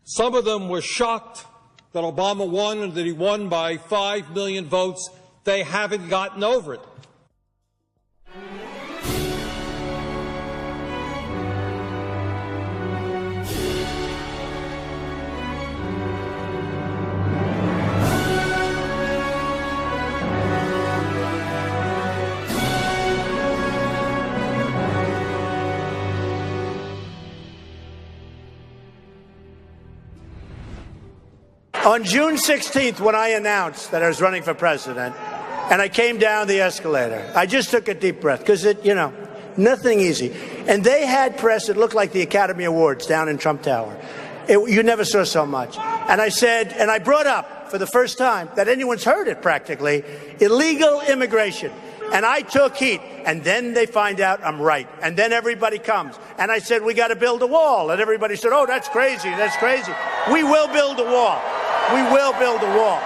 Some of them were shocked that Obama won and that he won by 5 million votes. They haven't gotten over it. On June 16th, when I announced that I was running for president, and I came down the escalator, I just took a deep breath, because nothing easy. And they had press, it looked like the Academy Awards down in Trump Tower. You never saw so much. And I said, and I brought up for the first time that anyone's heard it practically, illegal immigration. And I took heat. And then they find out I'm right. And then everybody comes. And I said, we got to build a wall. And everybody said, oh, that's crazy. That's crazy. We will build a wall. We will build a wall.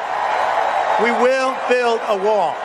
We will build a wall.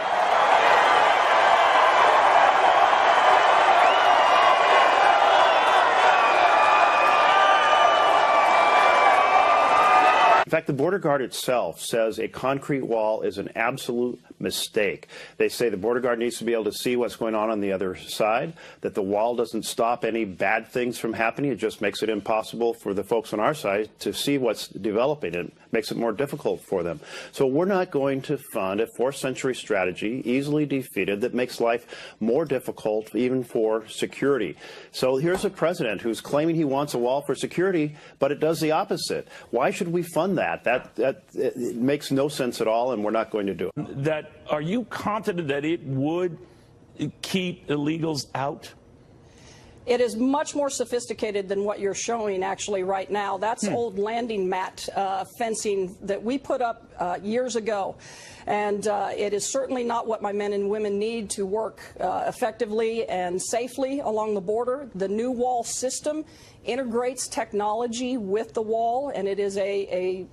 In fact, the border guard itself says a concrete wall is an absolute mistake. They say the border guard needs to be able to see what's going on the other side, that the wall doesn't stop any bad things from happening. It just makes it impossible for the folks on our side to see what's developing. It makes it more difficult for them. So we're not going to fund a 4th century strategy, easily defeated, that makes life more difficult even for security. So here's a president who's claiming he wants a wall for security, but it does the opposite. Why should we fund that? That it makes no sense at all, and we're not going to do it. Are you confident that it would keep illegals out? It is much more sophisticated than what you're showing actually right now. That's old landing mat fencing that we put up years ago. And it is certainly not what my men and women need to work effectively and safely along the border. The new wall system integrates technology with the wall, and it is a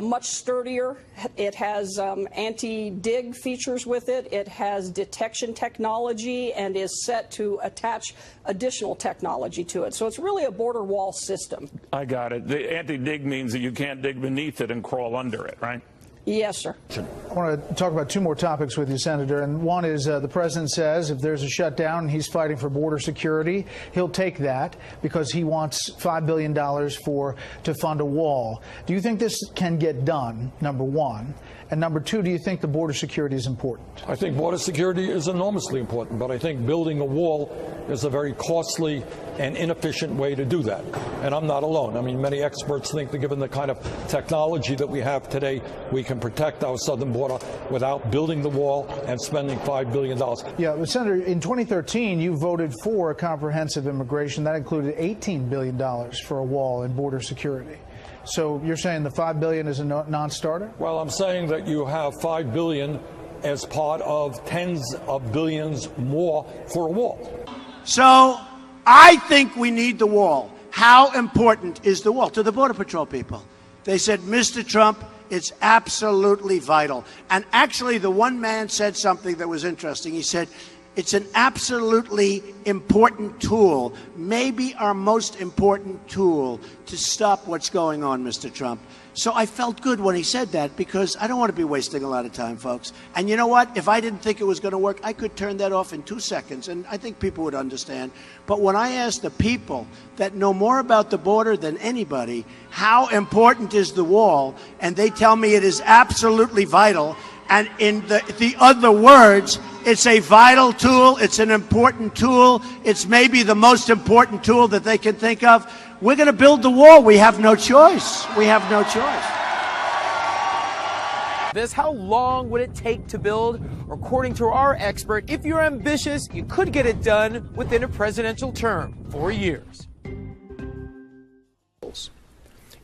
much sturdier. It has anti-dig features with it. It has detection technology and is set to attach additional technology to it. So it's really a border wall system. I got it. The anti-dig means that you can't dig beneath it and crawl under it, right? Yes, sir. I want to talk about 2 more topics with you, Senator. And one is the president says if there's a shutdown and he's fighting for border security, he'll take that because he wants $5 billion to fund a wall. Do you think this can get done, number one? And number two, do you think the border security is important? I think border security is enormously important, but I think building a wall is a very costly and inefficient way to do that. And I'm not alone. I mean, many experts think that given the kind of technology that we have today, we can protect our southern border without building the wall and spending $5 billion. Yeah, but Senator, in 2013, you voted for a comprehensive immigration. That included $18 billion for a wall and border security. So you're saying the $5 billion is a non-starter? Well, I'm saying that you have $5 billion as part of tens of billions more for a wall. So I think we need the wall. How important is the wall to the Border Patrol people? They said, Mr. Trump, it's absolutely vital. And actually, the one man said something that was interesting. He said, it's an absolutely important tool, maybe our most important tool to stop what's going on, Mr. Trump. So I felt good when he said that because I don't want to be wasting a lot of time, folks. And you know what? If I didn't think it was going to work, I could turn that off in 2 seconds, and I think people would understand. But when I ask the people that know more about the border than anybody, how important is the wall, and they tell me it is absolutely vital, and in the other words, it's a vital tool, it's an important tool, it's maybe the most important tool that they can think of, we're going to build the wall. We have no choice. We have no choice. How long would it take to build? According to our expert, if you're ambitious, you could get it done within a presidential term, 4 years.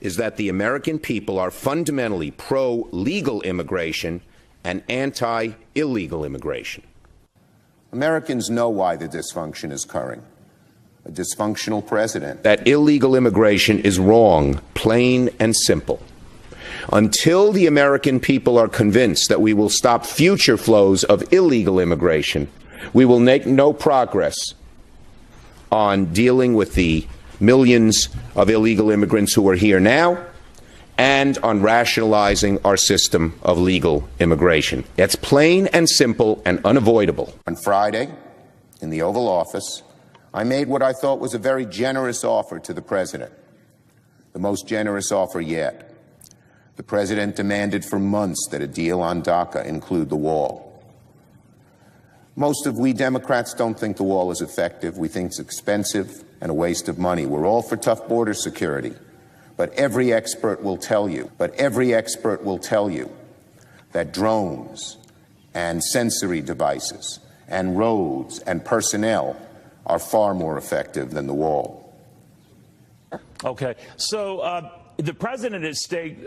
Is that the American people are fundamentally pro-legal immigration and anti-illegal immigration. Americans know why the dysfunction is occurring. A dysfunctional president. That illegal immigration is wrong, plain and simple. Until the American people are convinced that we will stop future flows of illegal immigration, we will make no progress on dealing with the millions of illegal immigrants who are here now, and on rationalizing our system of legal immigration. It's plain and simple and unavoidable. On Friday, in the Oval Office, I made what I thought was a very generous offer to the President, the most generous offer yet. The President demanded for months that a deal on DACA include the wall. Most of we Democrats don't think the wall is effective. We think it's expensive and a waste of money. We're all for tough border security. But every expert will tell you, that drones and sensory devices and roads and personnel are far more effective than the wall. Okay, so the president has staked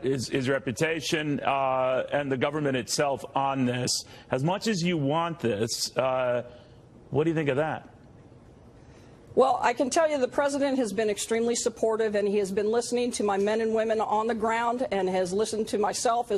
his reputation and the government itself on this. As much as you want this, what do you think of that? Well, I can tell you the president has been extremely supportive, and he has been listening to my men and women on the ground and has listened to myself as